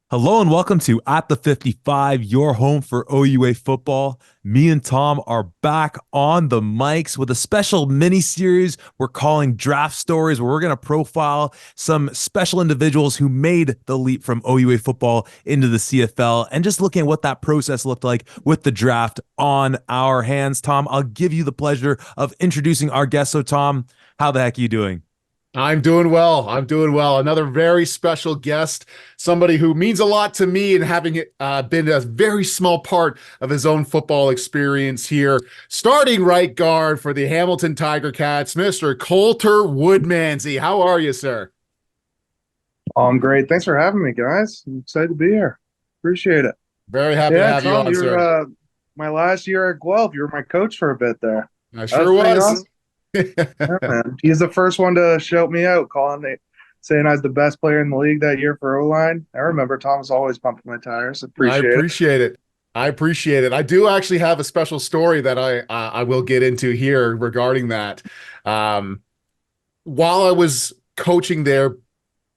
Hello and welcome to At the 55, your home for OUA football. Me and Tom are back on the mics with a special mini series we're calling Draft Stories, where we're going to profile some special individuals who made the leap from OUA football into the CFL and just looking at what that process looked like with the draft on our hands. Tom, I'll give you the pleasure of introducing our guest. So, Tom, how the heck are you doing? I'm doing well. I'm doing well. Another very special guest, somebody who means a lot to me and having been a very small part of his own football experience here. Starting right guard for the Hamilton Tiger Cats, Mr. Coulter Woodmansey. How are you, sir? Oh, I'm great. Thanks for having me, guys. I'm excited to be here. Appreciate it. Very happy to Yeah, have you Tom, on, you're sir. my last year at Guelph. You were my coach for a bit there. I That was sure pretty was. awesome. Yeah, man. He's the first one to shout me out, saying I was the best player in the league that year for O-line. I remember Tom's always pumping my tires. I Appreciate it. appreciate it. I appreciate it. I do actually have a special story that I will get into here regarding that. Um, while I was coaching there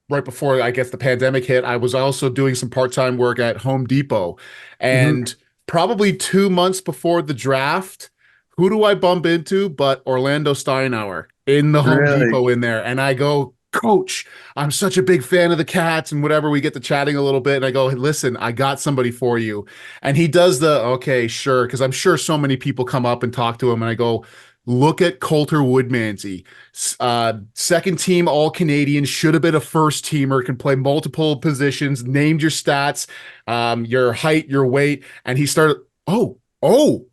right before I guess the pandemic hit, I was also doing some part-time work at Home Depot. Hmm. And probably 2 months before the draft, who do I bump into but Orlando Steinauer in the Home Really? Depot in there? And I go, Coach, I'm such a big fan of the Cats and whatever. We get to chatting a little bit. And I go, hey, listen, I got somebody for you. And he does the, okay, sure. Because I'm sure so many people come up and talk to him. And I go, look at Coulter Woodmansey, second team All Canadian, should have been a first teamer, can play multiple positions, named your stats, your height, your weight. And he started,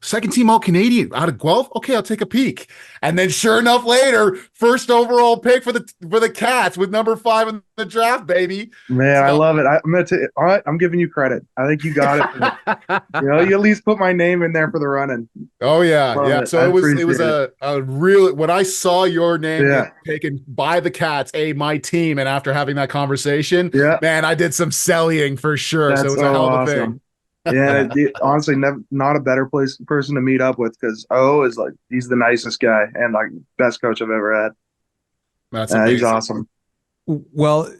second team All Canadian out of Guelph. Okay, I'll take a peek. And then sure enough, later, first overall pick for the Cats with number 5 in the draft, baby. Man, I So love it. I'm gonna all right, I'm giving you credit. I think you got it. You at least put my name in there for the running. Oh yeah, Love yeah. it. So I it was appreciate it. a real when I saw your name get Yeah. taken by the Cats, my team, and after having that conversation, Yeah. man, I did some selling for sure. So it That's was a so hell of a thing. awesome. Yeah, honestly, not a better person to meet up with because O is like he's the nicest guy and like best coach I've ever had. That's He's amazing. awesome. Well,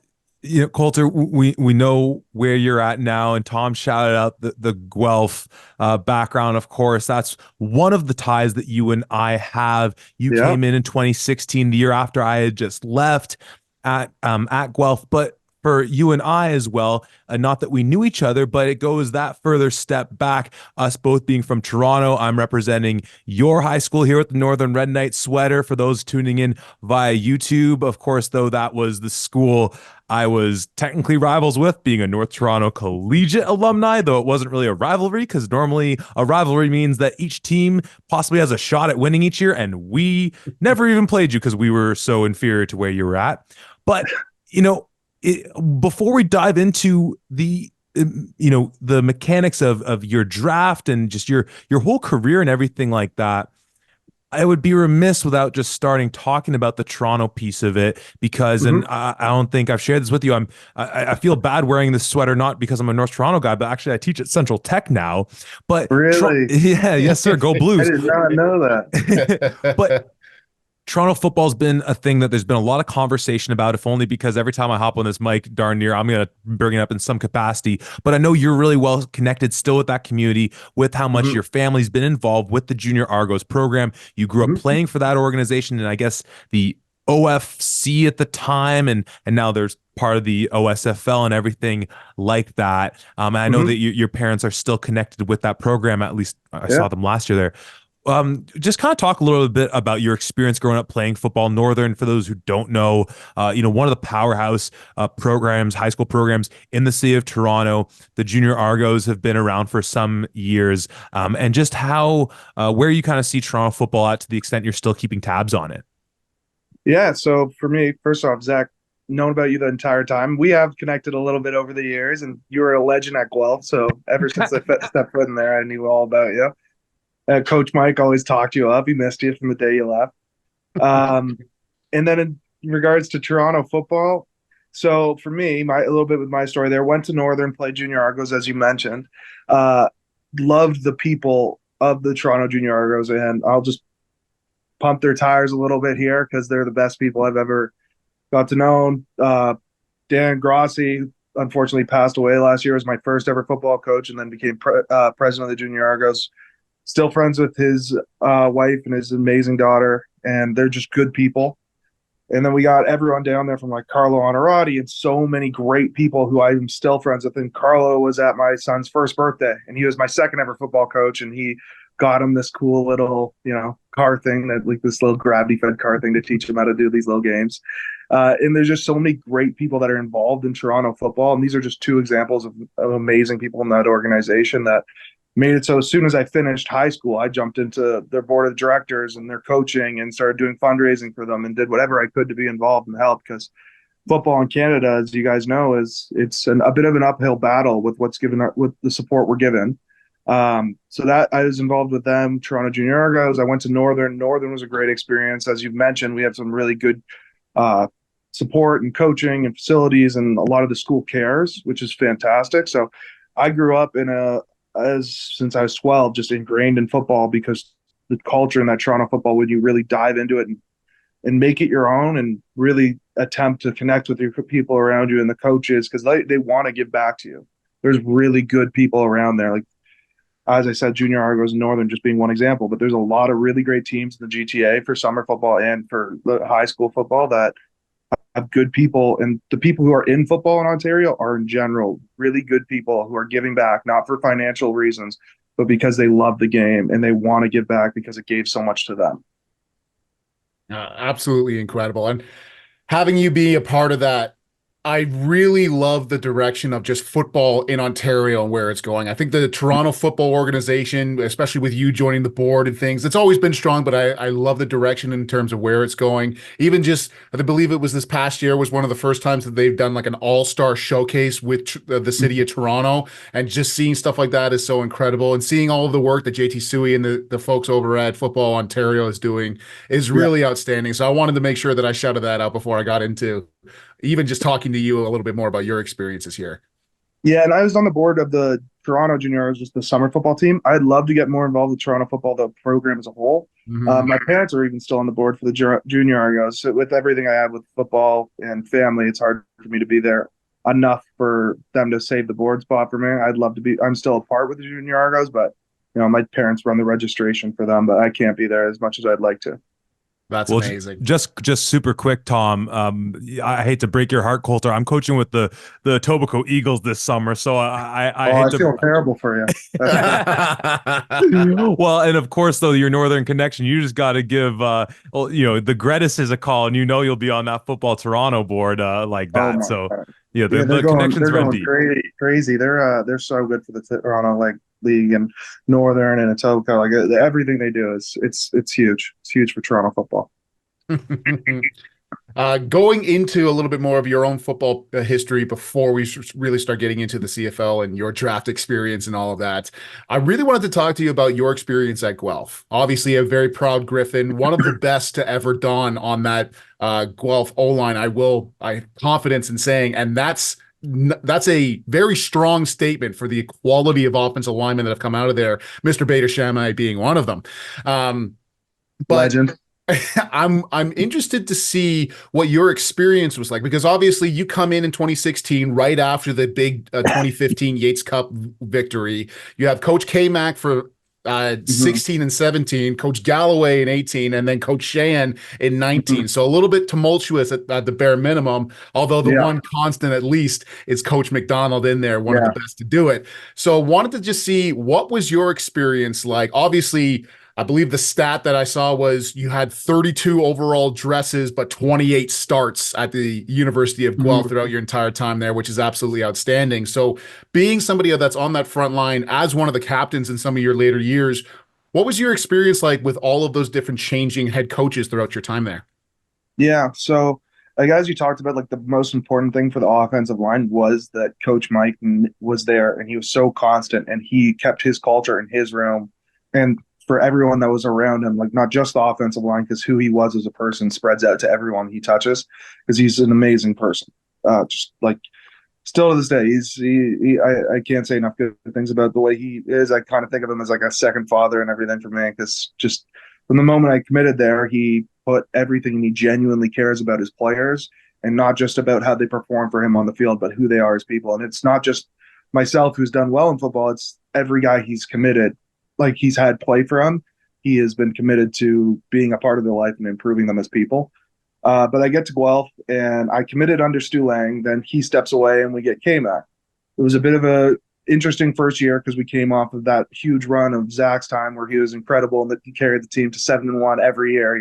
Coulter, we know where you're at now, and Tom shouted out the Guelph background. Of course, that's one of the ties that you and I have. You Yeah. came in 2016, the year after I had just left at Guelph, but for you and I as well, not that we knew each other, but it goes that further step back. Us both being from Toronto, I'm representing your high school here with the Northern Red Knight sweater. For those tuning in via YouTube, of course, though, that was the school I was technically rivals with, being a North Toronto Collegiate alumni, though it wasn't really a rivalry because normally a rivalry means that each team possibly has a shot at winning each year, and we never even played you because we were so inferior to where you were at. But, you know, before we dive into the mechanics of your draft and just your whole career and everything like that, I would be remiss without just starting talking about the Toronto piece of it because, and Hmm. I don't think I've shared this with you. I feel bad wearing this sweater, not because I'm a North Toronto guy, but actually I teach at Central Tech now. But Really? yeah, yes sir, go I Blues. did not know that. But Toronto football's been a thing that there's been a lot of conversation about, if only because every time I hop on this mic, darn near, I'm going to bring it up in some capacity. But I know you're really well connected still with that community, with how much Hmm. your family's been involved with the Junior Argos program. You grew up Hmm. playing for that organization, and I guess the OFC at the time, and now there's part of the OSFL and everything like that. And I know Hmm. that your parents are still connected with that program. At least I Yeah. saw them last year there. Just kind of talk a little bit about your experience growing up playing football. Northern, for those who don't know, one of the powerhouse programs, high school programs in the city of Toronto. The Junior Argos have been around for some years, and just how where you kind of see Toronto football at to the extent you're still keeping tabs on it. Yeah. So for me, first off, Zach, known about you the entire time. We have connected a little bit over the years, and you were a legend at Guelph. So ever since I stepped foot in there, I knew all about you. Coach Mike always talked you up. He missed you from the day you left. Um, and then in regards to Toronto football, so for me, a little bit with my story there, went to Northern, played Junior Argos, as you mentioned. Uh, Loved the people of the Toronto Junior Argos, and I'll just pump their tires a little bit here because they're the best people I've ever got to know. Dan Grossi, unfortunately passed away last year, was my first ever football coach, and then became president of the Junior Argos. Still friends with his wife and his amazing daughter, and they're just good people. And then we got everyone down there from like Carlo Honorati and so many great people who I'm still friends with. And Carlo was at my son's first birthday, and he was my second ever football coach. And he got him this cool little, car thing, that like this little gravity fed car thing to teach him how to do these little games. And there's just so many great people that are involved in Toronto football. And these are just two examples of amazing people in that organization that made it so as soon as I finished high school, I jumped into their board of directors and their coaching and started doing fundraising for them and did whatever I could to be involved and help, because football in Canada, as you guys know, it's a bit of an uphill battle with with the support we're given. So that I was involved with them, Toronto Junior Argos. I went to Northern. Northern was a great experience. As you've mentioned, we have some really good support and coaching and facilities, and a lot of the school cares, which is fantastic. So I grew up since I was 12, just ingrained in football, because the culture in that Toronto football, when you really dive into it and make it your own and really attempt to connect with your people around you and the coaches, because they want to give back to you. There's really good people around there. Like, as I said, Junior Argos and Northern just being one example, but there's a lot of really great teams in the GTA for summer football and for the high school football that have good people, and the people who are in football in Ontario are in general really good people who are giving back, not for financial reasons, but because they love the game and they want to give back because it gave so much to them. Absolutely incredible. And having you be a part of that, I really love the direction of just football in Ontario and where it's going. I think the Toronto Football Organization, especially with you joining the board and things, it's always been strong, but I love the direction in terms of where it's going. Even just, I believe it was this past year was one of the first times that they've done like an all-star showcase with the city of Toronto, and just seeing stuff like that is so incredible. And seeing all of the work that JT Suey and the folks over at Football Ontario is doing is really outstanding. So I wanted to make sure that I shouted that out before I got into even just talking to you a little bit more about your experiences here. Yeah, and I was on the board of the Toronto Juniors, just the summer football team. I'd love to get more involved with Toronto football, the program as a whole. My parents are even still on the board for the Junior Argos. So with everything I have with football and family, it's hard for me to be there enough for them to save the board spot for me. I'd love to be. I'm still a part with the Junior Argos, but my parents run the registration for them, but I can't be there as much as I'd like to. That's amazing. Just super quick, Tom. I hate to break your heart, Coulter. I'm coaching with the Etobicoke Eagles this summer, so I feel terrible for you. Well, and of course, though, your Northern connection, you just got to give the Greddises a call, and you'll be on that Football Toronto board like that. Oh God. The connections run deep. Crazy. They're so good for the Toronto league and Northern and Etobicoke. Everything they do it's huge. It's huge for Toronto football. Going into a little bit more of your own football history before we really start getting into the CFL and your draft experience and all of that, I really wanted to talk to you about your experience at Guelph. Obviously, a very proud Griffin, one of the best to ever don on that Guelph O-line. I have confidence in saying, and that's a very strong statement for the quality of offensive linemen that have come out of there, Mr. Bader Shammai being one of them. But Legend. I'm interested to see what your experience was like, because obviously you come in 2016 right after the big 2015 Yates Cup victory. You have Coach K-Mac for 16 and 17, Coach Galloway in 18, and then Coach Sheehan in 19. So a little bit tumultuous at the bare minimum, although the one constant at least is Coach McDonald in there, one of the best to do it. So wanted to just see, what was your experience like? Obviously, I believe the stat that I saw was you had 32 overall dresses, but 28 starts at the University of Guelph throughout your entire time there, which is absolutely outstanding. So being somebody that's on that front line as one of the captains in some of your later years, what was your experience like with all of those different changing head coaches throughout your time there? Yeah. So as you talked about, the most important thing for the offensive line was that Coach Mike was there, and he was so constant, and he kept his culture in his room. And for everyone that was around him, not just the offensive line, because who he was as a person spreads out to everyone he touches, because he's an amazing person. Still to this day, I can't say enough good things about the way he is. I kind of think of him as like a second father and everything for me, because just from the moment I committed there, he put everything, and he genuinely cares about his players, and not just about how they perform for him on the field, but who they are as people. And it's not just myself who's done well in football. It's every guy he's committed, like he's had play for him. He has been committed to being a part of their life and improving them as people. But I get to Guelph and I committed under Stu Lang. Then he steps away and we get K-Mac. It was a bit of a interesting first year because we came off of that huge run of Zach's time where he was incredible and that he carried the team to 7-1 every year,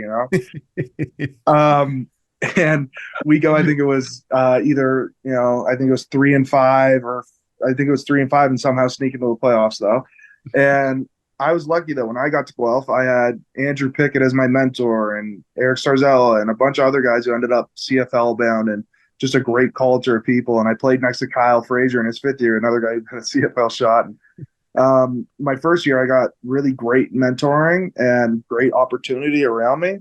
and we go, I think it was I think it was 3-5, or I think it was 3-5 and somehow sneak into the playoffs though. And I was lucky that when I got to Guelph, I had Andrew Pickett as my mentor and Eric Starzella and a bunch of other guys who ended up CFL bound, and just a great culture of people. And I played next to Kyle Frazier in his 5th year, another guy who had a CFL shot. And, my first year, I got really great mentoring and great opportunity around me.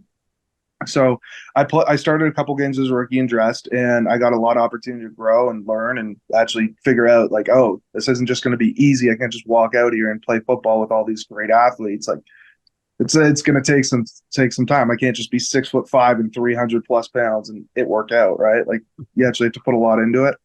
So I started a couple games as a rookie and dressed, and I got a lot of opportunity to grow and learn and actually figure out like, oh, this isn't just going to be easy. I can't just walk out here and play football with all these great athletes. Like it's going to take some time. I can't just be 6'5" and 300+ pounds and it work out, right? Like you actually have to put a lot into it.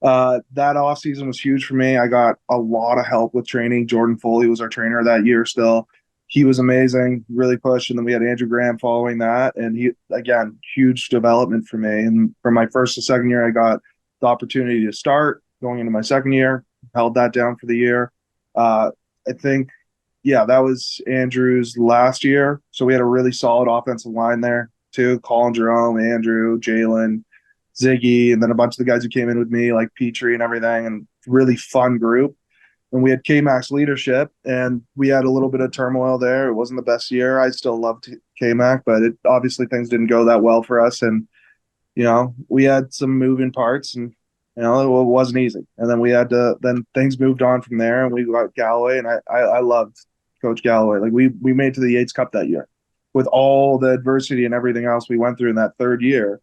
That off season was huge for me. I got a lot of help with training. Jordan Foley was our trainer that year still. He was amazing, really pushed. And then we had Andrew Graham following that. And he, again, huge development for me. And from my first to second year, I got the opportunity to start going into my second year, held that down for the year. I think, that was Andrew's last year. So we had a really solid offensive line there too. Colin Jerome, Andrew, Jalen, Ziggy, and then a bunch of the guys who came in with me, like Petrie and everything, and really fun group. And we had K-Mac's leadership, and we had a little bit of turmoil there. It wasn't the best year. I still loved K-Mac, but obviously things didn't go that well for us. And, we had some moving parts, and, it wasn't easy. And then then things moved on from there, and we got Galloway, and I loved Coach Galloway. Like we made it to the Yates Cup that year. With all the adversity and everything else we went through in that third year,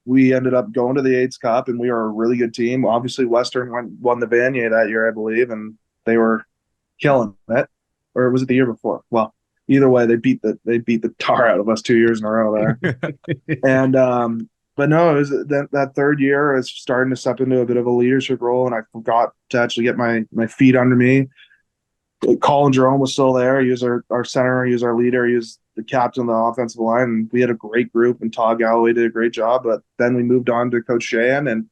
we ended up going to the Yates Cup, and we were a really good team. Obviously, Western won the Vanier that year, I believe, and they were killing it. Or was it the year before? Well, either way, they beat the tar out of us 2 years in a row there. And but no, it was that third year I was starting to step into a bit of a leadership role, and I forgot to actually get my feet under me. Colin Jerome was still there. He was our center. He was our leader. He was the captain of the offensive line. And we had a great group, and Todd Galloway did a great job. But then we moved on to Coach Sheehan, and,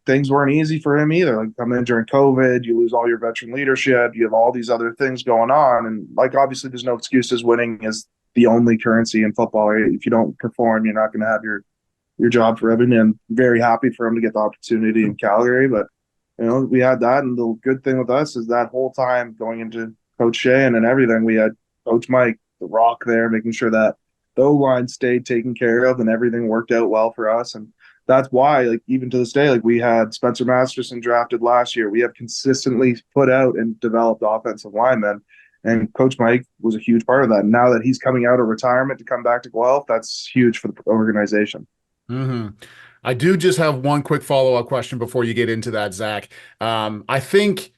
things weren't easy for him either. Like coming in during COVID, you lose all your veteran leadership. You have all these other things going on. And like, obviously there's no excuses. Winning is the only currency in football. Right? If you don't perform, you're not going to have your job forever. And I'm very happy for him to get the opportunity in Calgary. But we had that, and the good thing with us is that whole time going into Coach Sheehan and everything, we had Coach Mike, the Rock there, making sure that the O-line stayed taken care of and everything worked out well for us. And that's why, like, even to this day, like we had Spencer Masterson drafted last year. We have consistently put out and developed offensive linemen, and Coach Mike was a huge part of that. And now that he's coming out of retirement to come back to Guelph, that's huge for the organization. Mm-hmm. I do just have one quick follow-up question before you get into that, Zach. I think,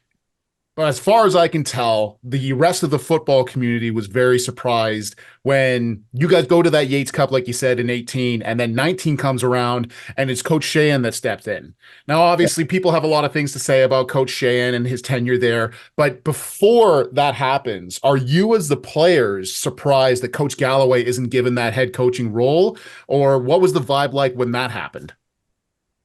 as far as I can tell, the rest of the football community was very surprised when you guys go to that Yates Cup, like you said, in 18, and then 19 comes around, and it's Coach Sheehan that stepped in. Now, obviously, people have a lot of things to say about Coach Sheehan and his tenure there, but before that happens, are you as the players surprised that Coach Galloway isn't given that head coaching role, or what was the vibe like when that happened?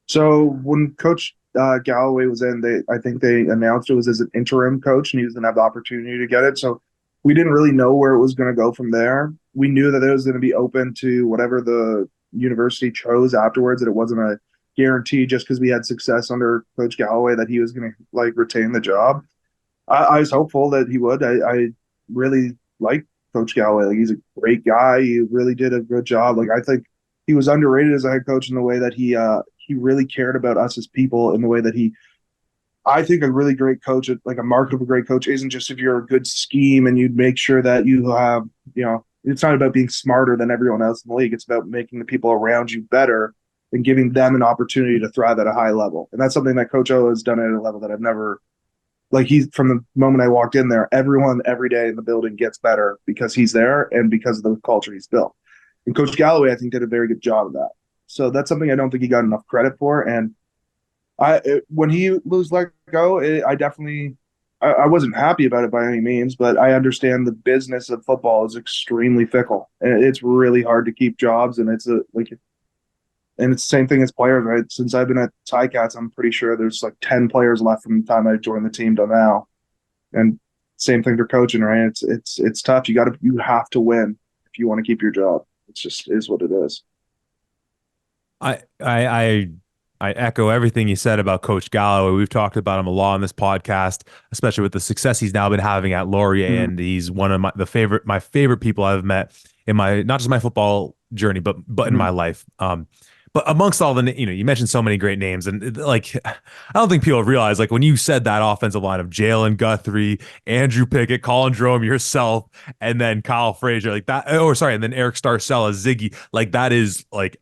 So when Coach Galloway was in, I think they announced it was as an interim coach, and he was going to have the opportunity to get it. So we didn't really know where it was going to go from there. We knew that it was going to be open to whatever the university chose afterwards, that it wasn't a guarantee just because we had success under Coach Galloway that he was going to like retain the job. I was hopeful that he would. I really like Coach Galloway. Like, he's a great guy. He really did a good job. Like, I think he was underrated as a head coach in the way that he really cared about us as people, in the way that I think a really great coach, like a mark of a great coach, isn't just if you're a good scheme and you make sure that you have, it's not about being smarter than everyone else in the league. It's about making the people around you better and giving them an opportunity to thrive at a high level. And that's something that Coach O has done at a level that I've never, like, from the moment I walked in there, everyone every day in the building gets better because he's there and because of the culture he's built. And Coach Galloway, I think, did a very good job of that. So that's something I don't think he got enough credit for. And when he was let go, I wasn't happy about it by any means, but I understand the business of football is extremely fickle, and it's really hard to keep jobs. And and it's the same thing as players, right? Since I've been at Ticats, I'm pretty sure there's like 10 players left from the time I joined the team to now. And same thing for coaching, right? It's tough. You have to win if you want to keep your job. It's just is what it is. I I I I echo everything you said about Coach Galloway. We've talked about him a lot on this podcast, especially with the success he's now been having at Laurier, Mm, and he's one of my favorite people I've met in my not just my football journey, but in mm. my life. But amongst all the, you mentioned so many great names, and like, I don't think people realize, like, when you said that offensive line of Jalen Guthrie, Andrew Pickett, Colin Jerome, yourself, and then Kyle Frazier, like that, or sorry, and then Eric Starcella, Ziggy, like that is like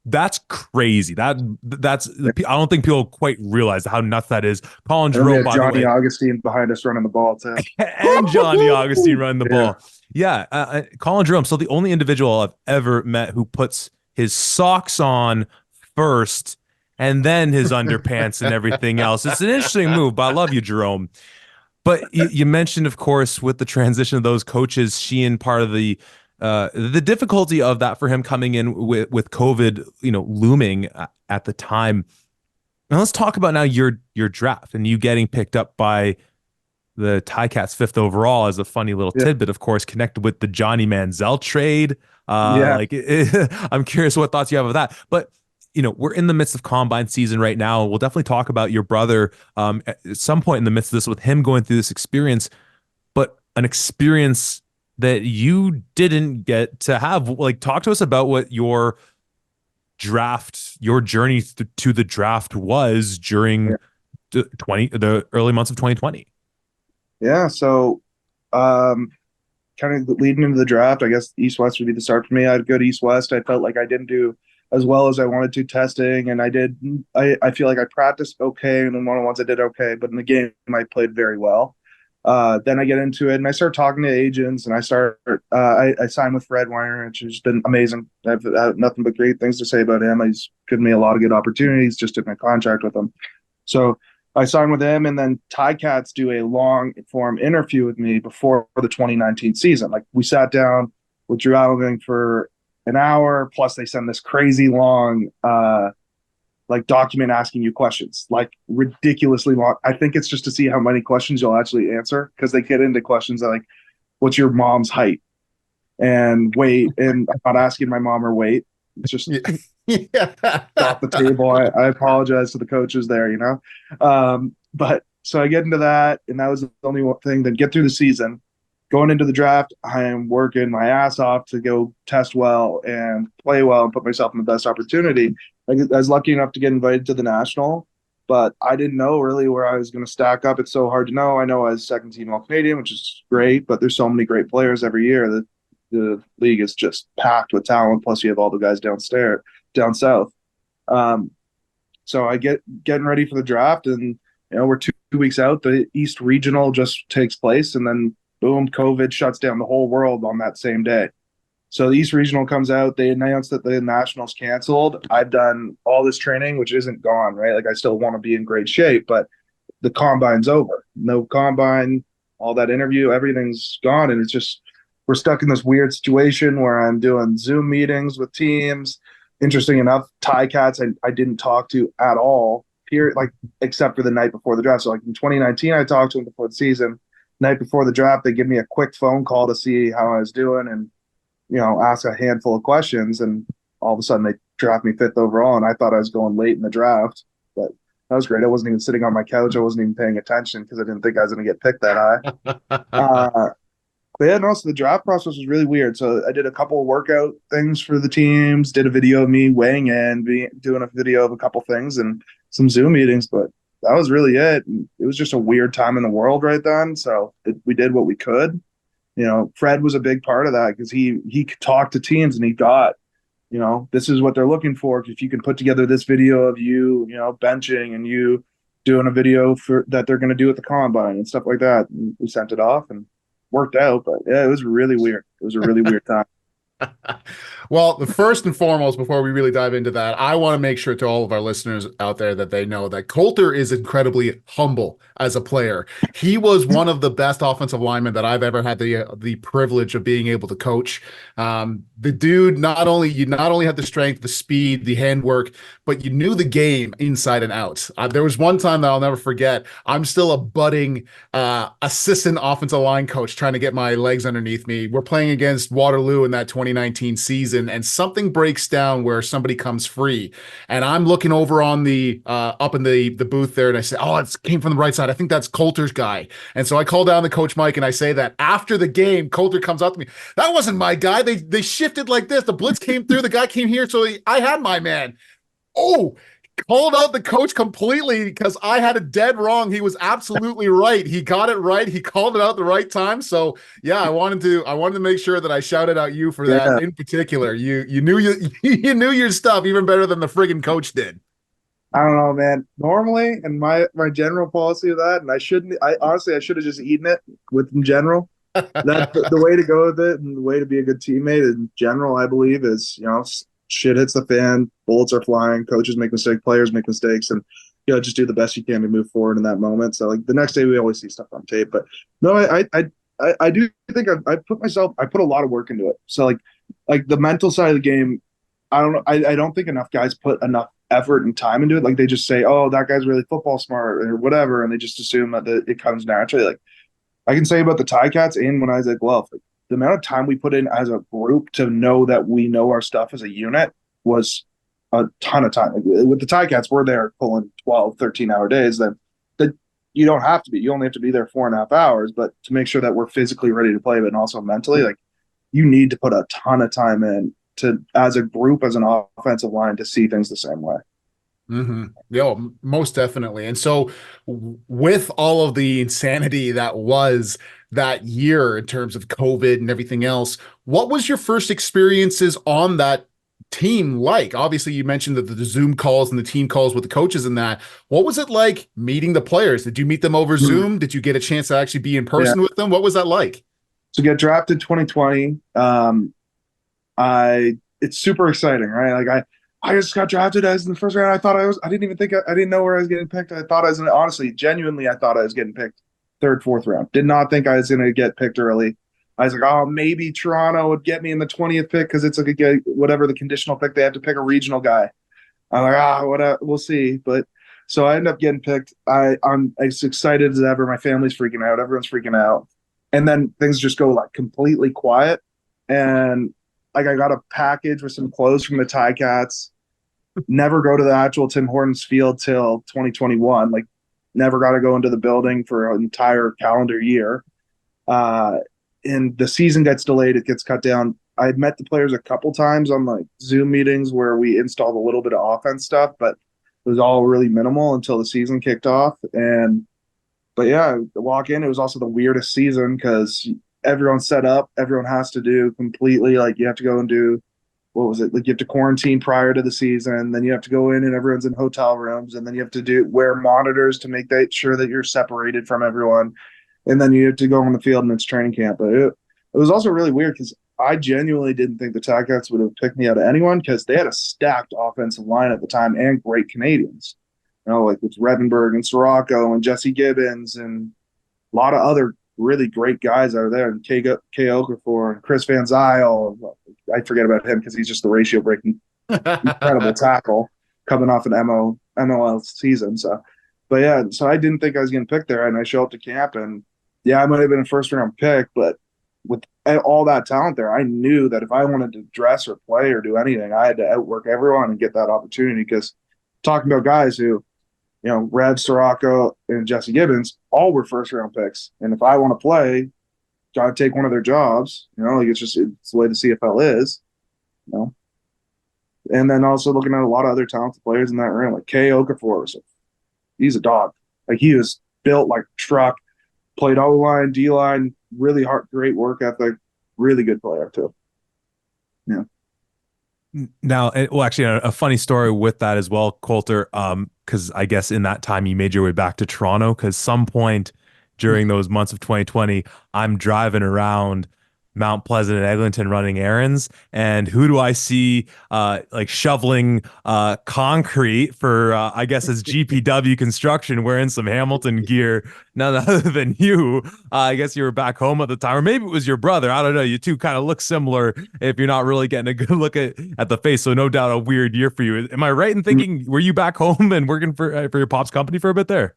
that's crazy. I don't think people quite realize how nuts that is. Colin And then we Jerome, have by the Johnny way, Augustine behind us running the ball too. and Johnny Augustine running the Yeah. ball. Yeah, Colin Jerome, still the only individual I've ever met who puts his socks on first and then his underpants and everything else. It's an interesting move, but I love you, Jerome. But you mentioned, of course, with the transition of those coaches, Sheehan, part of the difficulty of that for him coming in with COVID, looming at the time. Now let's talk about now your draft and you getting picked up by the Ticats fifth overall as a funny little Yeah. tidbit, of course, connected with the Johnny Manziel trade. Yeah. I'm curious what thoughts you have of that. But we're in the midst of combine season right now. We'll definitely talk about your brother at some point in the midst of this with him going through this experience, but an experience that you didn't get to have. Like, talk to us about what your journey to the draft was during Yeah. the early months of 2020. Yeah. So um kind of leading into the draft, I guess East West would be the start for me. I'd go to East West. I felt like I didn't do as well as I wanted to testing, and I feel like I practiced okay, and in one-on-ones I did okay, but in the game I played very well. Then I get into it and I start talking to agents, and I signed with Fred Weiner, which has been amazing. I've nothing but great things to say about him. He's given me a lot of good opportunities, just took my contract with him. So I signed with him, and then Ticats do a long form interview with me before the 2019 season. Like, we sat down with Drew Alving for an hour, plus they send this crazy long like document asking you questions, like ridiculously long. I think it's just to see how many questions you'll actually answer, because they get into questions like, what's your mom's height and weight? And I'm not asking my mom her weight. It's just Yeah. off the table. I apologize to the coaches there. But so I get into that, and that was the only one thing. Then get through the season. Going into the draft, I am working my ass off to go test well and play well and put myself in the best opportunity. I was lucky enough to get invited to the national, but I didn't know really where I was going to stack up. It's so hard to know. I know I was second team All Canadian, which is great, but there's so many great players every year that the league is just packed with talent. Plus, you have all the guys down south. Um, so I getting ready for the draft, and we're 2 weeks out. The East Regional just takes place, and then boom, COVID shuts down the whole world on that same day. So the East Regional comes out. They announced that the Nationals canceled. I've done all this training, which isn't gone, right? Like, I still want to be in great shape, but the combine's over. No combine, all that interview, everything's gone, and it's just we're stuck in this weird situation where I'm doing Zoom meetings with teams. Interesting enough, Ticats I didn't talk to at all, period, like, except for the night before the draft. So like in 2019, I talked to them before the season. Night before the draft, they give me a quick phone call to see how I was doing and ask a handful of questions, and all of a sudden they draft me fifth overall, and I thought I was going late in the draft, but that was great. I wasn't even sitting on my couch. I wasn't even paying attention because I didn't think I was going to get picked that high. But yeah, no, so the draft process was really weird. So I did a couple of workout things for the teams, did a video of me weighing in, doing a video of a couple things and some Zoom meetings, but that was really it. And it was just a weird time in the world right then. So we did what we could. Fred was a big part of that because he could talk to teams, and he got, this is what they're looking for. If you can put together this video of you, benching and you doing a video for that they're going to do at the combine and stuff like that. And we sent it off and worked out, but yeah, it was really weird. It was a really weird time. Well, the first and foremost, before we really dive into that, I want to make sure to all of our listeners out there that they know that Coulter is incredibly humble as a player. He was one of the best offensive linemen that I've ever had the privilege of being able to coach. The dude not only had the strength, the speed, the handwork, but you knew the game inside and out. There was one time that I'll never forget. I'm still a budding assistant offensive line coach trying to get my legs underneath me. We're playing against Waterloo in that 2019 season, and something breaks down where somebody comes free. And I'm looking over on the up in the booth there, and I say, "Oh, it came from the right side. I think that's Coulter's guy." And so I call down the coach Mike, and I say that after the game, Coulter comes up to me. "That wasn't my guy. They shifted like this. The blitz came through. The guy came here, so I had my man." Oh, called out the coach completely because I had it dead wrong. He was absolutely right. He got it right. He called it out the right time. So yeah, I wanted to make sure that I shouted out you for that in particular. You knew you knew your stuff even better than the friggin' coach did. I don't know, man. Normally, and my general policy of that, and I shouldn't. I honestly, I should have just eaten it with in general. That the way to go with it, and the way to be a good teammate in general, I believe, is shit hits the fan, bullets are flying, coaches make mistakes, players make mistakes, and just do the best you can to move forward in that moment. So like the next day, we always see stuff on tape, but no, I do think I put a lot of work into it. So like the mental side of the game, I don't know. I don't think enough guys put enough effort and time into it. Like they just say, "Oh, that guy's really football smart" or whatever, and they just assume that it comes naturally. Like I can say about the Ticats and when I was at Guelph, like, the amount of time we put in as a group to know that we know our stuff as a unit was a ton of time. Like, with the Ticats, we're there pulling 12, 13-hour days. That you don't have to be. You only have to be there 4.5 hours, but to make sure that we're physically ready to play, but also mentally, like you need to put a ton of time in to as a group, as an offensive line, to see things the same way. Mm-hmm. Yeah, most definitely. And so, with all of the insanity that was that year in terms of COVID and everything else, what was your first experiences on that team like? Obviously, you mentioned that the Zoom calls and the team calls with the coaches and that. What was it like meeting the players? Did you meet them over Zoom? Did you get a chance to actually be in person with them? What was that like? To get drafted 2020, it's super exciting, right? Like I just got drafted as in the first round. I didn't even think I didn't know where I was getting picked. I thought I was honestly, genuinely, I thought I was getting picked third, fourth round. Did not think I was going to get picked early. I was like, oh, maybe Toronto would get me in the 20th pick because it's like whatever the conditional pick, they have to pick a regional guy. I'm like, whatever, we'll see. But so I end up getting picked. I'm as excited as ever. My family's freaking out. Everyone's freaking out. And then things just go like completely quiet. And like I got a package with some clothes from the Ticats. Never go to the actual Tim Hortons field till 2021. Like never got to go into the building for an entire calendar year. And the season gets delayed. It gets cut down. I had met the players a couple times on like Zoom meetings where we installed a little bit of offense stuff, but it was all really minimal until the season kicked off. But yeah, walk in. It was also the weirdest season because everyone's set up. Everyone has to do completely like you have to go and do what was it? Like you have to quarantine prior to the season, then you have to go in and everyone's in hotel rooms, and then you have to wear monitors to make sure that you're separated from everyone, and then you have to go on the field and it's training camp. But it was also really weird because I genuinely didn't think the Ticats would have picked me out of anyone because they had a stacked offensive line at the time and great Canadians. Like with Revenberg and Sirocco and Jesse Gibbons and a lot of other really great guys out there, and K. Okafor and Chris Van Zyl. I forget about him because he's just the ratio breaking incredible tackle coming off an MOL season. So, but yeah, so I didn't think I was getting picked there, and I show up to camp, and yeah, I might have been a first round pick, but with all that talent there, I knew that if I wanted to dress or play or do anything, I had to outwork everyone and get that opportunity. Because talking about guys who, Rev, Sirocco, and Jesse Gibbons, all were first round picks. And if I want to play, got to take one of their jobs. Like it's the way the CFL is. And then also looking at a lot of other talented players in that room, like K. Okafor. So he's a dog. Like he was built like a truck, played O line, D line, really hard, great work ethic, really good player too. Yeah. Now, well, actually, a funny story with that as well, Coulter, because I guess in that time you made your way back to Toronto, because some point during those months of 2020, I'm driving around Mount Pleasant and Eglinton running errands, and who do I see like shoveling concrete for I guess it's GPW construction wearing some Hamilton gear, none other than you. I guess you were back home at the time, or maybe it was your brother. I don't know. You two kind of look similar if you're not really getting a good look at the face. So no doubt a weird year for you. Am I right in thinking were you back home and working for your pop's company for a bit there?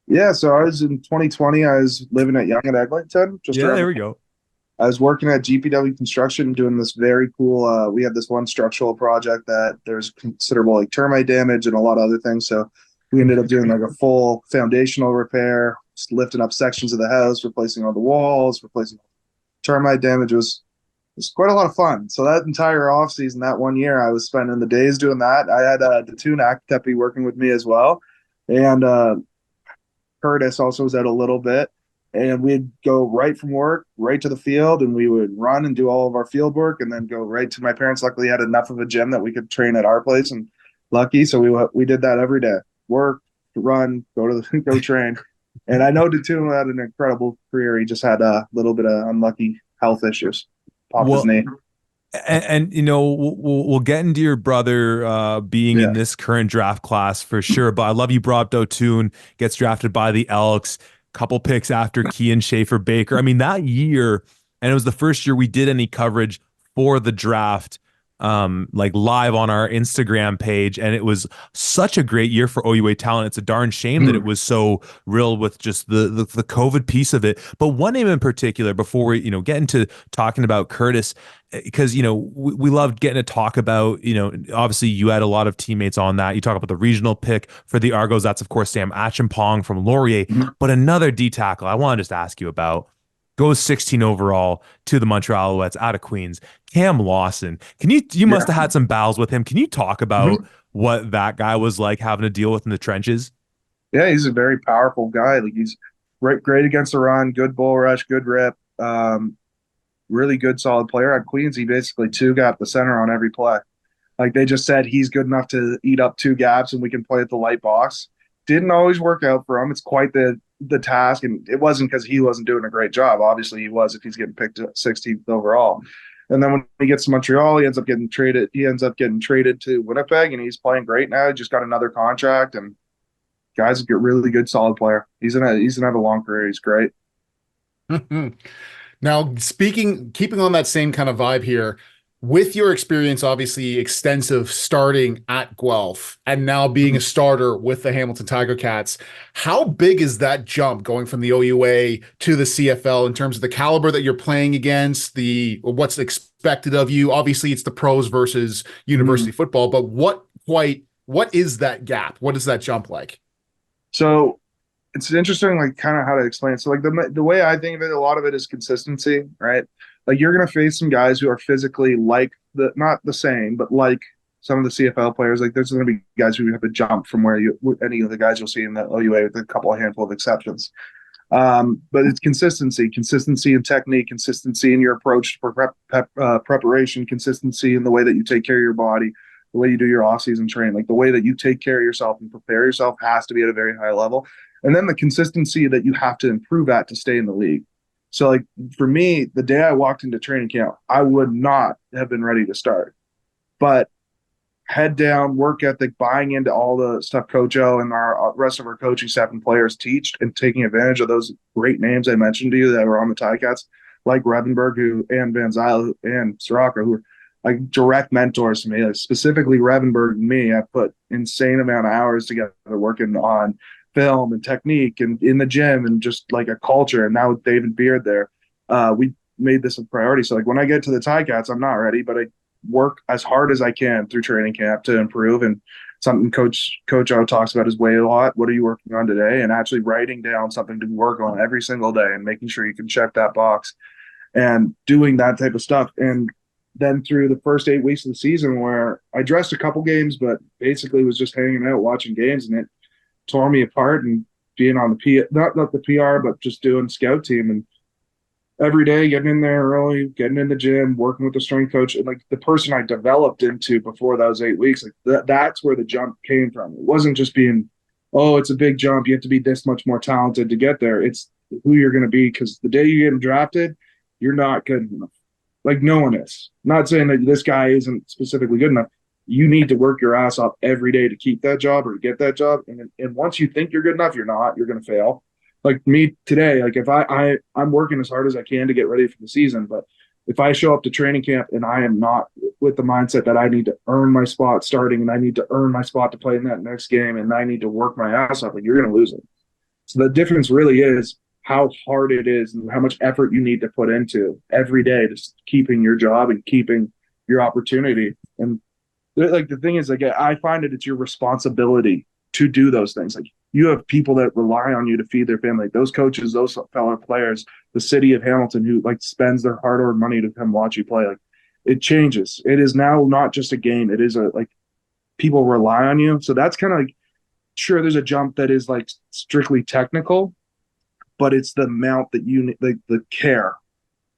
Yeah, so I was in 2020. I was living at Young and Eglinton, just Yeah, around there the we go. I was working at GPW Construction doing this very cool. We had this one structural project that there's considerable like termite damage and a lot of other things. So we ended up doing like a full foundational repair, just lifting up sections of the house, replacing all the walls, replacing termite damage. It was quite a lot of fun. So that entire off season, that 1 year, I was spending the days doing that. I had the Toon Actepi working with me as well, and Curtis also was out a little bit, and we'd go right from work right to the field, and we would run and do all of our field work, and then go right to my parents. Luckily, had enough of a gym that we could train at our place, and lucky, so we did that every day. Work, run, go to the go train. And I know Datum had an incredible career. He just had a little bit of unlucky health issues. Popped his Well, knee. and you know we'll get into your brother being in Yeah. this current draft class for sure. But I love you brought up Dotun gets drafted by the Elks, couple picks after Kean Schaefer Baker. I mean that year, and it was the first year we did any coverage for the draft, like live on our Instagram page, and it was such a great year for OUA talent. It's a darn shame that it was so real with just the COVID piece of it. But one name in particular, before we get into talking about Curtis, because we loved getting to talk about obviously you had a lot of teammates on that. You talk about the regional pick for the Argos. That's of course Sam Achimpong from Laurier. But another D tackle I want to just ask you about goes 16 overall to the Montreal Alouettes out of Queens. Cam Lawson. You must have had some battles with him. Can you talk about what that guy was like having to deal with in the trenches? Yeah, he's a very powerful guy. Like he's great against the run, good bull rush, good rip. Really good, solid player. At Queens, he basically two gap the center on every play. Like they just said, he's good enough to eat up two gaps, and we can play at the light box. Didn't always work out for him. It's quite the task, and it wasn't because he wasn't doing a great job. Obviously, he was if he's getting picked 16th overall. And then when he gets to Montreal, he ends up getting traded. He ends up getting traded to Winnipeg, and he's playing great now. He just got another contract, and guy's a really good, solid player. He's gonna have a long career. He's great. Now, keeping on that same kind of vibe here, with your experience, obviously extensive starting at Guelph and now being a starter with the Hamilton Tiger Cats, how big is that jump going from the OUA to the CFL in terms of the caliber that you're playing against, what's expected of you? Obviously, it's the pros versus university football, but what is that gap? What is that jump like? So it's interesting, like kind of how to explain it. So like the way I think of it, a lot of it is consistency, right? Like you're gonna face some guys who are physically like not the same, but like some of the CFL players. Like there's gonna be guys who have a jump from any of the guys you'll see in the OUA, with a handful of exceptions. But it's consistency in technique, consistency in your approach for preparation, consistency in the way that you take care of your body, the way you do your off-season training, like the way that you take care of yourself and prepare yourself has to be at a very high level. And then the consistency that you have to improve at to stay in the league. So like for me, the day I walked into training camp, I would not have been ready to start. But head down, work ethic, buying into all the stuff Coach O and our rest of our coaching staff and players teach, and taking advantage of those great names I mentioned to you that were on the Ticats, like Revenberg and Van Zyl and Sirocco, who are like direct mentors to me. Like specifically Revenberg and me, I put insane amount of hours together working on film and technique and in the gym and just like a culture. And now with David Beard there, we made this a priority. So like when I get to the Ticats, I'm not ready, but I work as hard as I can through training camp to improve. And something Coach O talks about his way a lot. What are you working on today? And actually writing down something to work on every single day and making sure you can check that box and doing that type of stuff. And then through the first 8 weeks of the season, where I dressed a couple games, but basically was just hanging out watching games, and it tore me apart. And being on the not the PR, but just doing scout team, and every day getting in there early, getting in the gym, working with the strength coach, and like the person I developed into before those 8 weeks, like that's where the jump came from. It wasn't just being, oh, it's a big jump, you have to be this much more talented to get there. It's who you're going to be, because the day you get drafted, you're not good enough. Like no one is. Not saying that this guy isn't specifically good enough. You need to work your ass off every day to keep that job or to get that job. And once you think you're good enough, you're not. You're going to fail. Like me today, like if I'm working as hard as I can to get ready for the season, but if I show up to training camp and I am not with the mindset that I need to earn my spot starting and I need to earn my spot to play in that next game and I need to work my ass off, like you're going to lose it. So the difference really is how hard it is and how much effort you need to put into every day to keeping your job and keeping your opportunity. And like the thing is, like I find it's your responsibility to do those things. Like you have people that rely on you to feed their family. Like those coaches, those fellow players, the city of Hamilton who like spends their hard-earned money to come watch you play. Like it changes. It is now not just a game. It is a like people rely on you. So that's kind of like sure there's a jump that is like strictly technical, but it's the amount that you like the care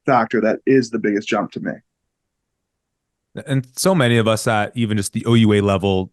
factor that is the biggest jump to me. And so many of us at even just the OUA level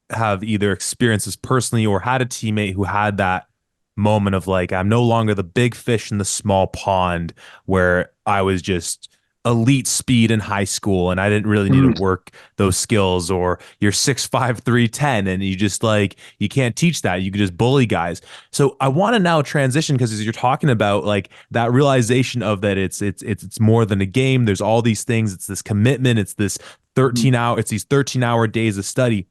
have either experienced this personally or had a teammate who had that moment of like, I'm no longer the big fish in the small pond where I was just elite speed in high school and I didn't really need to work those skills, or you're 6'5", 310 and you just like you can't teach that. You can just bully guys. So I want to now transition because as you're talking about like that realization of that it's more than a game. There's all these things. It's this commitment. It's this 13-hour, it's these 13-hour days of study.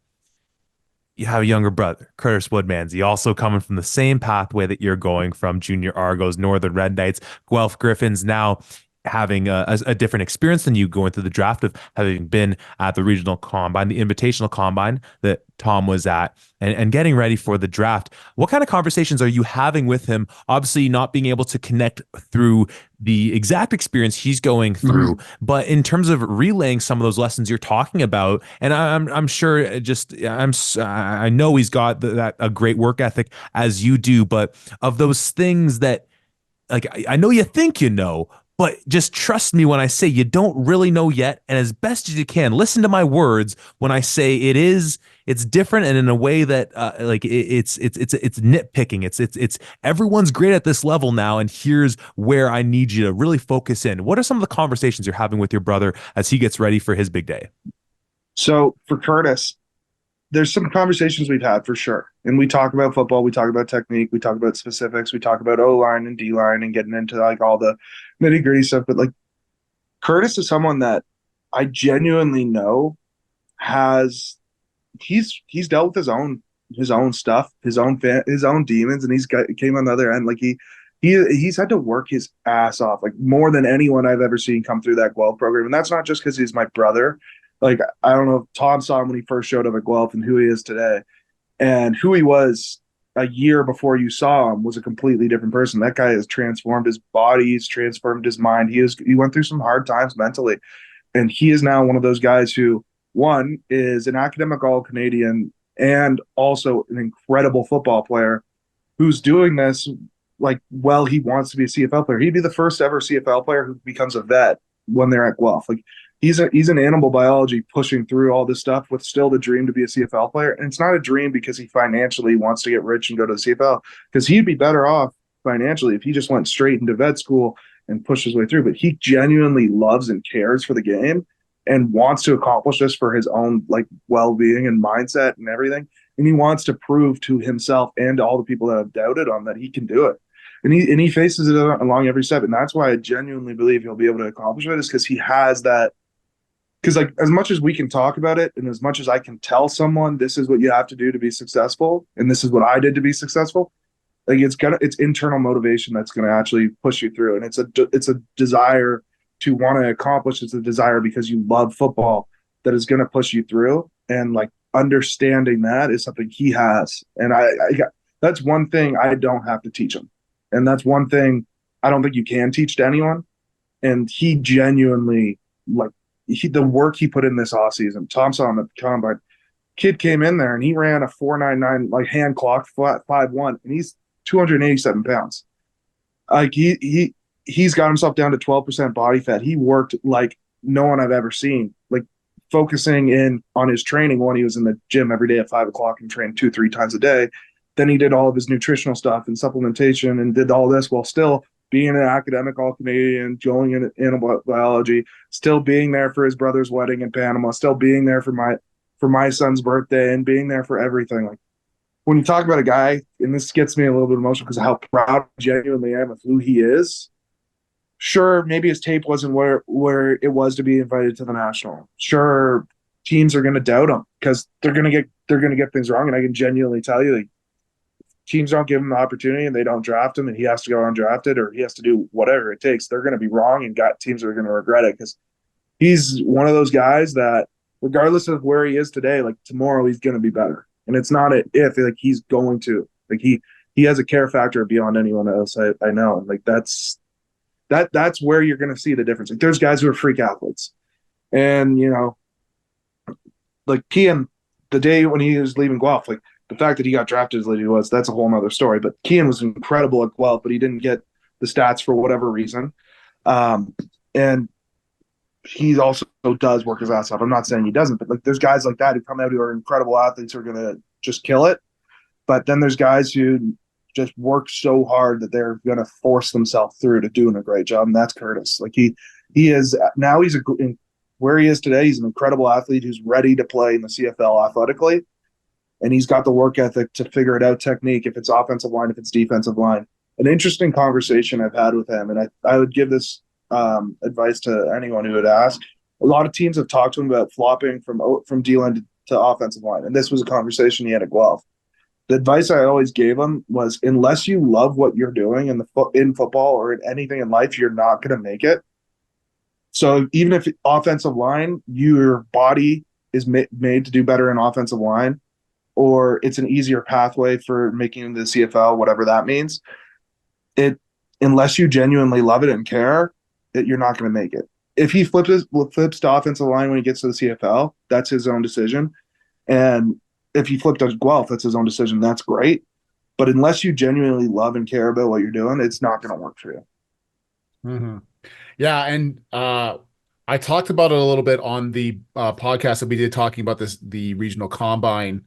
You have a younger brother, Coulter Woodmansey, also coming from the same pathway that you're going from Junior Argos, Northern Red Knights, Guelph Griffins, now having a different experience than you going through the draft of having been at the regional combine, the invitational combine that Tom was at, and getting ready for the draft. What kind of conversations are you having with him? Obviously not being able to connect through the exact experience he's going through, but in terms of relaying some of those lessons you're talking about, and I'm sure I know he's got that a great work ethic as you do, but of those things that like I know you think you know, but just trust me when I say you don't really know yet. And as best as you can, listen to my words when I say it's different and in a way that like it's nitpicking. It's everyone's great at this level now, and here's where I need you to really focus in. What are some of the conversations you're having with your brother as he gets ready for his big day? So for Curtis, there's some conversations we've had for sure. And we talk about football, we talk about technique, we talk about specifics, we talk about O-line and D-line and getting into like all the nitty-gritty stuff. But like Curtis is someone that I genuinely know has he's dealt with his own stuff, his own demons, and came on the other end. Like he's had to work his ass off, like more than anyone I've ever seen come through that Guelph program. And that's not just because he's my brother. Like, I don't know if Tom saw him when he first showed up at Guelph and who he is today. And who he was a year before you saw him was a completely different person. That guy has transformed his body. He's transformed his mind. He went through some hard times mentally. And he is now one of those guys who, one, is an academic All-Canadian and also an incredible football player who's doing this like, well, he wants to be a CFL player. He'd be the first ever CFL player who becomes a vet when they're at Guelph. Like, he's an animal biology pushing through all this stuff with still the dream to be a CFL player. And it's not a dream because he financially wants to get rich and go to the CFL, because he'd be better off financially if he just went straight into vet school and pushed his way through. But he genuinely loves and cares for the game and wants to accomplish this for his own like well-being and mindset and everything. And he wants to prove to himself and to all the people that have doubted on that he can do it. And he faces it along every step. And that's why I genuinely believe he'll be able to accomplish it, is because he has that. Because like as much as we can talk about it and as much as I can tell someone this is what you have to do to be successful and this is what I did to be successful, like it's internal motivation that's gonna actually push you through. And it's a desire to want to accomplish. It's a desire because you love football that is gonna push you through. And like understanding that is something he has. And I that's one thing I don't have to teach him. And that's one thing I don't think you can teach to anyone. And he genuinely like the work he put in this offseason. Tom saw him at the combine. Kid came in there and he ran a 4.99 like hand clocked flat 5.1, and he's 287 pounds. Like he's got himself down to 12% body fat. He worked like no one I've ever seen. Like focusing in on his training when he was in the gym every day at 5 o'clock and trained 2-3 times a day. Then he did all of his nutritional stuff and supplementation and did all this while still being an academic All-Canadian, going in animal biology, still being there for his brother's wedding in Panama, still being there for my son's birthday, and being there for everything. Like when you talk about a guy, and this gets me a little bit emotional because of how proud I genuinely am of who he is. Sure, maybe his tape wasn't where it was to be invited to the national. Sure, teams are going to doubt him because they're going to get things wrong, and I can genuinely tell you, like, teams don't give him the opportunity and they don't draft him, and he has to go undrafted or he has to do whatever it takes. They're going to be wrong, and got teams are going to regret it because he's one of those guys that, regardless of where he is today, like tomorrow he's going to be better. And it's not an if, like he's going to. Like he has a care factor beyond anyone else I know. Like that's where you're going to see the difference. Like there's guys who are freak athletes, and like Kean, the day when he was leaving Guelph, like the fact that he got drafted as late as he was, that's a whole nother story. But Kean was incredible at Guelph, but he didn't get the stats for whatever reason. And he also does work his ass off. I'm not saying he doesn't, but like there's guys like that who come out who are incredible athletes who are going to just kill it. But then there's guys who just work so hard that they're going to force themselves through to doing a great job. And that's Curtis. Like he is now where he is today. He's an incredible athlete who's ready to play in the CFL athletically. And he's got the work ethic to figure it out, technique, if it's offensive line, if it's defensive line. An interesting conversation I've had with him, and I would give this advice to anyone who would ask. A lot of teams have talked to him about flopping from D-line to offensive line, and this was a conversation he had at Guelph. The advice I always gave him was, unless you love what you're doing in football or in anything in life, you're not going to make it. So even if offensive line, your body is made to do better in offensive line, or it's an easier pathway for making the CFL, whatever that means, unless you genuinely love it and care, you're not going to make it. If he flips to offensive line when he gets to the CFL, that's his own decision. And if he flipped to Guelph, that's his own decision. That's great. But unless you genuinely love and care about what you're doing, it's not going to work for you. Mm-hmm. Yeah. And I talked about it a little bit on the podcast that we did talking about the regional combine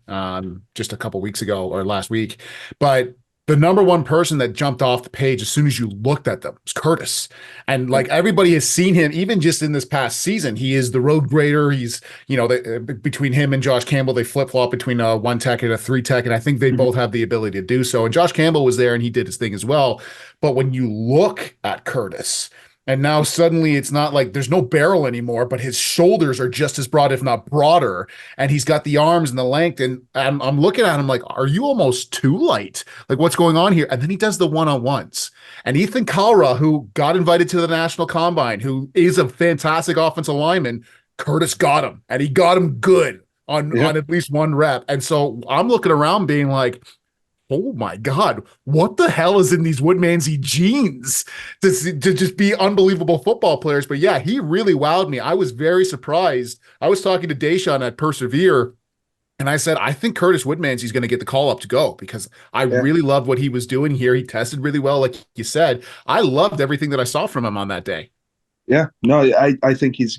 just a couple weeks ago or last week. But the number one person that jumped off the page as soon as you looked at them was Curtis. And like everybody has seen him, even just in this past season, he is the road grader. He's, between him and Josh Campbell, they flip-flop between a 1-tech and a 3-tech. And I think they both have the ability to do so. And Josh Campbell was there and he did his thing as well. But when you look at Curtis, and now suddenly it's not like there's no barrel anymore, but his shoulders are just as broad, if not broader. And he's got the arms and the length. And I'm looking at him like, are you almost too light? Like, what's going on here? And then he does the one-on-ones. And Ethan Kalra, who got invited to the National Combine, who is a fantastic offensive lineman, Curtis got him. And he got him good on at least one rep. And so I'm looking around being like, oh my God, what the hell is in these Woodmansey genes to just be unbelievable football players? But yeah, he really wowed me. I was very surprised. I was talking to Deshaun at Persevere, and I said, I think Curtis Woodmansey is going to get the call up to go because I really loved what he was doing here. He tested really well, like you said. I loved everything that I saw from him on that day. Yeah, no, I think he's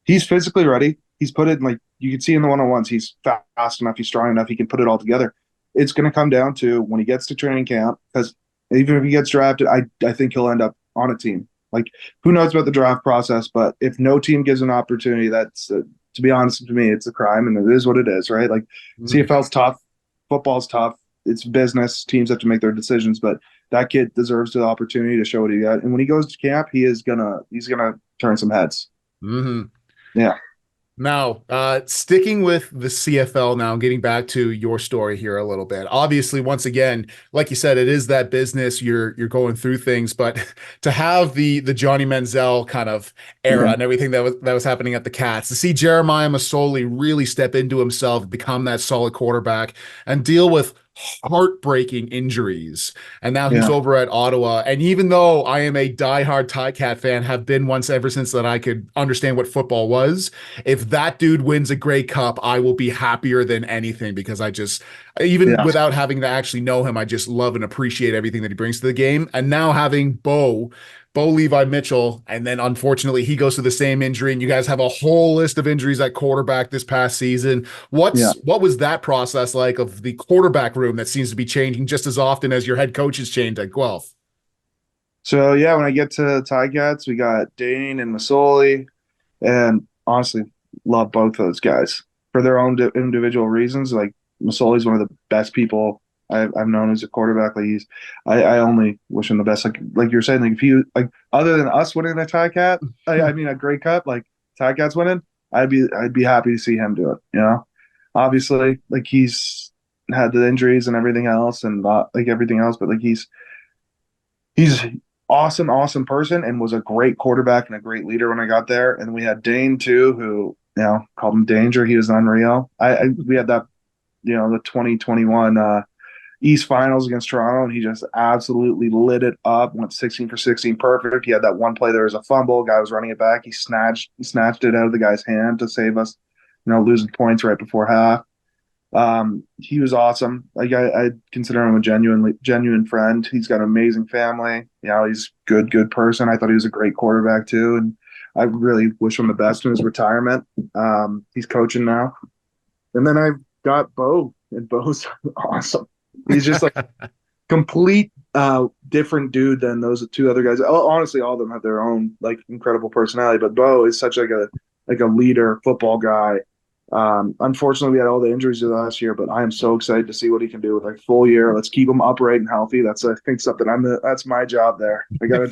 physically ready. He's put it like you can see in the one-on-ones. He's fast enough. He's strong enough. He can put it all together. It's going to come down to when he gets to training camp, because even if he gets drafted, I think he'll end up on a team. Like, who knows about the draft process, but if no team gives an opportunity, that's, to be honest, to me, it's a crime, and it is what it is, right? Like, CFL's tough, football's tough, it's business, teams have to make their decisions, but that kid deserves the opportunity to show what he got. And when he goes to camp, he's gonna turn some heads. Mm-hmm. Yeah. Now, sticking with the CFL now, getting back to your story here a little bit. Obviously, once again, like you said, it is that business. You're going through things, but to have the Johnny Manziel kind of era and everything that was happening at the Cats, to see Jeremiah Masoli really step into himself, become that solid quarterback, and deal with heartbreaking injuries. And now he's over at Ottawa. And even though I am a diehard Cat fan, have been once ever since that I could understand what football was, if that dude wins a Grey Cup, I will be happier than anything, because I just, even without having to actually know him, I just love and appreciate everything that he brings to the game. And now having Bo Levi Mitchell, and then unfortunately he goes to the same injury, and you guys have a whole list of injuries at quarterback this past season. What was that process like of the quarterback room that seems to be changing just as often as your head coaches changed at Guelph? So yeah, when I get to Ticats, we got Dane and Masoli, and honestly, love both those guys for their own individual reasons. Like Masoli's one of the best people I've known as a quarterback. Like I only wish him the best. Like you're saying, like if he like other than us winning a Ticat, I mean a Grey Cup, like Ticats winning, I'd be happy to see him do it. You know, obviously, like he's had the injuries and everything else, and like everything else, but like he's awesome person and was a great quarterback and a great leader when I got there. And we had Dane too, who called him Danger. He was unreal. We had that the 2021 East Finals against Toronto, and he just absolutely lit it up. Went 16 for 16, perfect. He had that one play there was a fumble. Guy was running it back. He snatched it out of the guy's hand to save us, losing points right before half. He was awesome. Like I consider him a genuine friend. He's got an amazing family. He's good person. I thought he was a great quarterback too, and I really wish him the best in his retirement. He's coaching now, and then I've got Bo, and Bo's awesome. He's just like complete different dude than those two other guys. Honestly, all of them have their own like incredible personality, but Bo is such like a leader, football guy. Unfortunately, we had all the injuries last year, but I am so excited to see what he can do with a full year. Let's keep him upright and healthy. That's I think something that's my job there. I gotta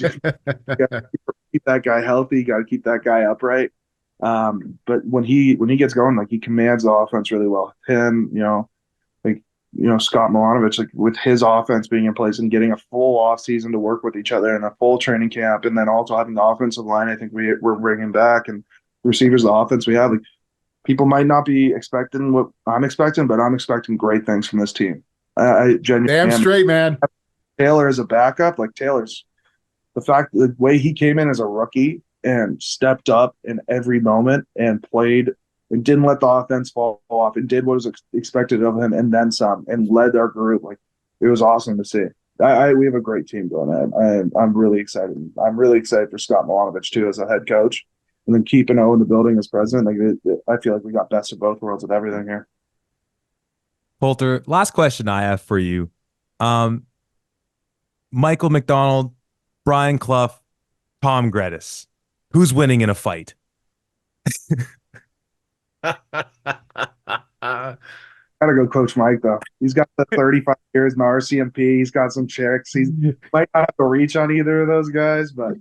keep that guy healthy. Got to keep that guy upright. But when he gets going, like he commands the offense really well. Him, like Scott Milanovic, like with his offense being in place and getting a full off season to work with each other and a full training camp, and then also having the offensive line, I think we're bringing back and receivers, the offense we have. Like people might not be expecting what I'm expecting, but I'm expecting great things from this team. I genuinely Damn am. straight, man. Taylor as a backup, like the way he came in as a rookie and stepped up in every moment and played and didn't let the offense fall off and did what was expected of him and then some and led our group. Like it was awesome to see. We have a great team going on. I'm really excited. I'm really excited for Scott Milanovic too as a head coach, and then keeping O in the building as president. Like I feel like we got best of both worlds with everything here. Coulter, last question I have for you. Michael McDonald, Brian Clough, Tom Gredis. Who's winning in a fight? Gotta go Coach Mike though. He's got the 35 years in the RCMP. He's got some chicks. He might not have to reach on either of those guys, but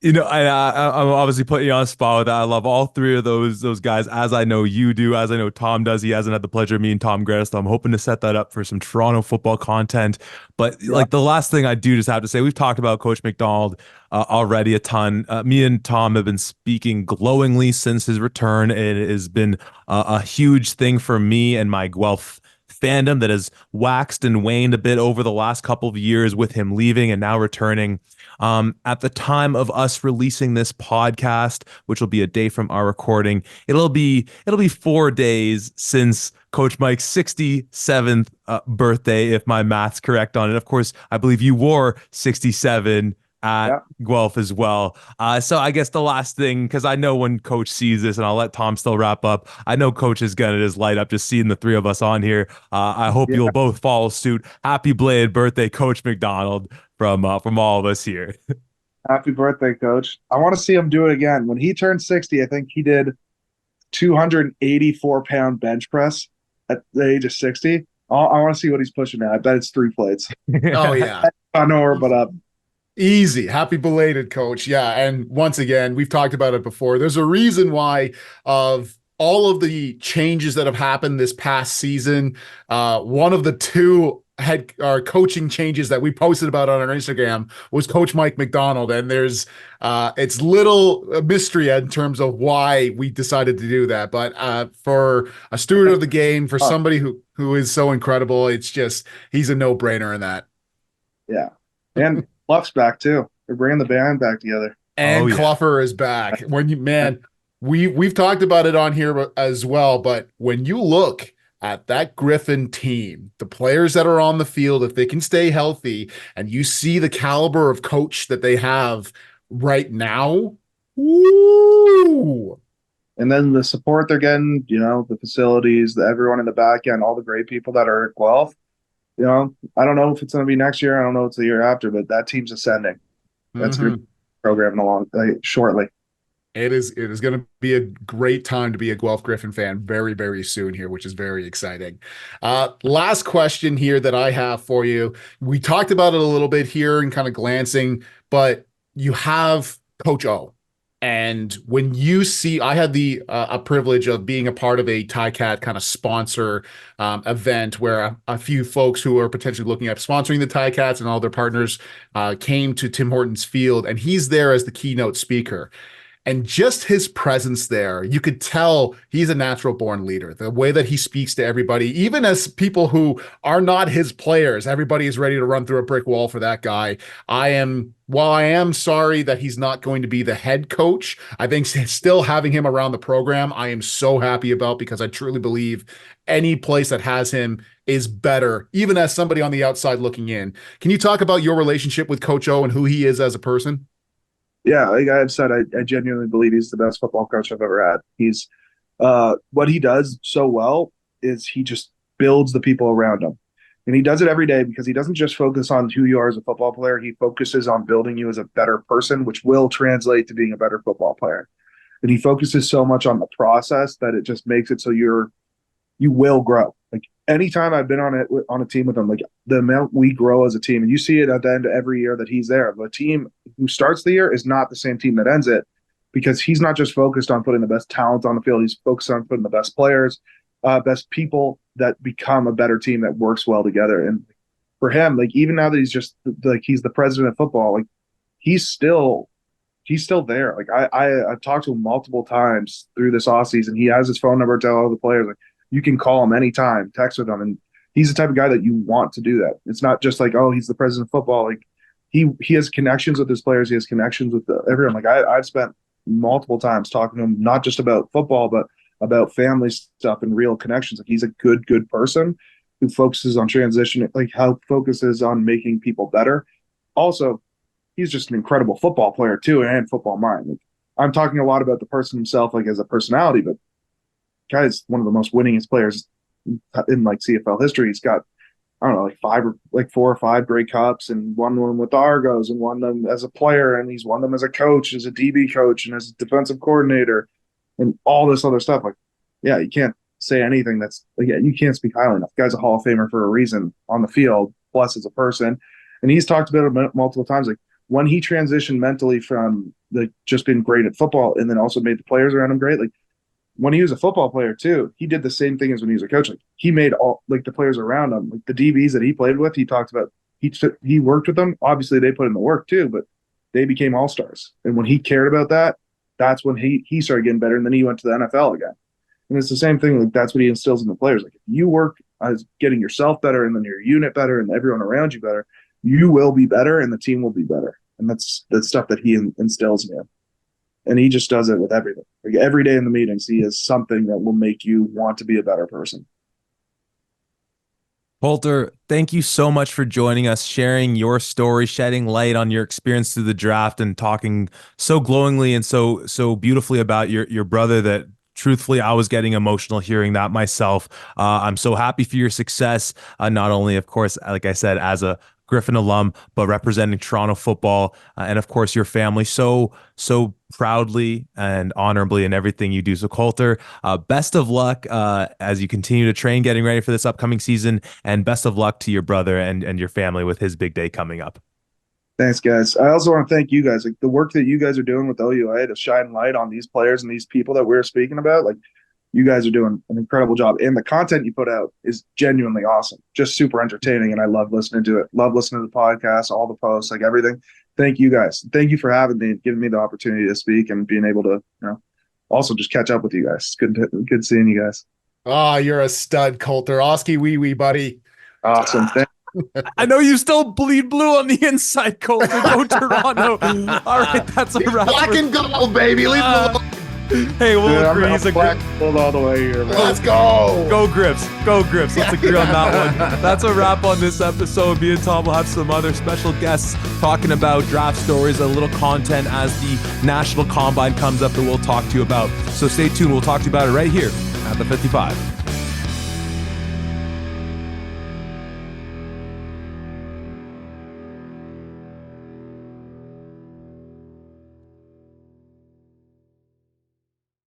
I'm obviously putting you on the spot with that. I love all three of those guys, as I know you do, as I know Tom does. He hasn't had the pleasure of meeting Tom Gredis, so I'm hoping to set that up for some Toronto football content. But like the last thing I do just have to say, we've talked about Coach McDonald already a ton. Me and Tom have been speaking glowingly since his return. It has been a huge thing for me and my Guelph fandom that has waxed and waned a bit over the last couple of years with him leaving and now returning. At the time of us releasing this podcast, which will be a day from our recording, it'll be 4 days since Coach Mike's 67th birthday, if my math's correct on it. Of course, I believe you wore 67 at Guelph as well. So I guess the last thing, because I know when Coach sees this, and I'll let Tom still wrap up, I know Coach is gonna just light up just seeing the three of us on here. I hope you'll both follow suit. Happy belated birthday, Coach McDonald, from all of us here. happy birthday, Coach. I want to see him do it again. When he turned 60, I think he did 284-pound bench press at the age of 60. I want to see what he's pushing now. I bet it's 3 plates. Oh yeah. I know where but up. Easy. Happy belated, Coach. Yeah. And once again, we've talked about it before. There's a reason why of all of the changes that have happened this past season. One of the two head coaching changes that we posted about on our Instagram was Coach Mike McDonald. And there's it's little mystery in terms of why we decided to do that. But for a steward of the game, for somebody who is so incredible, it's just he's a no-brainer in that. Yeah. And Fluff's back too. They're bringing the band back together. And Cluffer is back. We've talked about it on here as well, but when you look at that Griffin team, the players that are on the field, if they can stay healthy, and you see the caliber of coach that they have right now, woo! And then the support they're getting, the facilities, everyone in the back end, all the great people that are at Guelph. I don't know if it's going to be next year. I don't know if it's the year after, but that team's ascending. That's going to Mhm. be programming along shortly. It is going to be a great time to be a Guelph Griffin fan very, very soon here, which is very exciting. Last question here that I have for you. We talked about it a little bit here and kind of glancing, but you have Coach O. And when you see, I had the a privilege of being a part of a TICAT kind of sponsor event where a few folks who are potentially looking at sponsoring the TICATs and all their partners came to Tim Hortons Field, and he's there as the keynote speaker. And just his presence there, you could tell he's a natural born leader. The way that he speaks to everybody, even as people who are not his players, everybody is ready to run through a brick wall for that guy. While I am sorry that he's not going to be the head coach, I think still having him around the program, I am so happy about, because I truly believe any place that has him is better, even as somebody on the outside looking in. Can you talk about your relationship with Coach O and who he is as a person? Yeah, like I've said, I genuinely believe he's the best football coach I've ever had. He's what he does so well is he just builds the people around him. And he does it every day because he doesn't just focus on who you are as a football player. He focuses on building you as a better person, which will translate to being a better football player. And he focuses so much on the process that it just makes it so you will grow. Like anytime I've been on a team with him, like the amount we grow as a team, and you see it at the end of every year that he's there. The team who starts the year is not the same team that ends it, because he's not just focused on putting the best talent on the field. He's focused on putting the best players, best people that become a better team that works well together. And for him, like even now that he's just like he's the president of football, like he's still there. Like I've talked to him multiple times through this off season. He has his phone number to all the players. Like you can call him anytime, text with him, and he's the type of guy that you want to do that. It's not just like, oh, he's the president of football. Like he has connections with his players. He has connections with everyone. Like I've spent multiple times talking to him, not just about football, but about family stuff and real connections. Like he's a good person who focuses on transition, like how focuses on making people better. Also, he's just an incredible football player too, and football mind. Like, I'm talking a lot about the person himself, like as a personality, but guy's one of the most winningest players in like CFL history. He's got, I don't know, like 4 or 5 Grey Cups, and won them with the Argos, and won them as a player, and he's won them as a coach, as a DB coach, and as a defensive coordinator, and all this other stuff. Like, yeah, you can't say anything that's like, yeah, you can't speak highly enough. The guy's a Hall of Famer for a reason on the field, plus as a person. And he's talked about it multiple times. Like when he transitioned mentally from like just being great at football and then also made the players around him great, like when he was a football player too, he did the same thing as when he was a coach. Like he made all like the players around him, like the DBs that he played with. He talked about he worked with them. Obviously, they put in the work too, but they became all stars. And when he cared about that, that's when he started getting better. And then he went to the NFL again. And it's the same thing. Like that's what he instills in the players. Like if you work as getting yourself better, and then your unit better, and everyone around you better, you will be better, and the team will be better. And that's the stuff that he instills in you. And he just does it with everything. Like every day in the meetings, he is something that will make you want to be a better person. Coulter, thank you so much for joining us, sharing your story, shedding light on your experience through the draft, and talking so glowingly and so beautifully about your brother that truthfully I was getting emotional hearing that myself. I'm so happy for your success, not only, of course, like I said, as a Griffin alum, but representing Toronto football, and of course your family so proudly and honorably in everything you do. So Coulter, best of luck as you continue to train, getting ready for this upcoming season, and best of luck to your brother and your family with his big day coming up. Thanks, guys. I also want to thank you guys. Like the work that you guys are doing with OUA to shine light on these players and these people that we're speaking about. Like you guys are doing an incredible job, and the content you put out is genuinely awesome, just super entertaining, and I love listening to it. Love listening to the podcast, all the posts, like everything. Thank you guys. Thank you for having me, giving me the opportunity to speak, and being able to, also just catch up with you guys. It's good seeing you guys. Oh, you're a stud, Coulter. Oski wee wee, buddy. Awesome. I know you still bleed blue on the inside, Coulter. Go Toronto. All right, that's a wrap. Black and gold, baby. Leave it alone. Hey, we'll agree. I'm black all the way here, man. Let's go. Go Griffs. Go Griffs. Let's agree on that one. That's a wrap on this episode. Me and Tom will have some other special guests talking about draft stories, a little content as the National Combine comes up that we'll talk to you about. So stay tuned. We'll talk to you about it right here at the 55.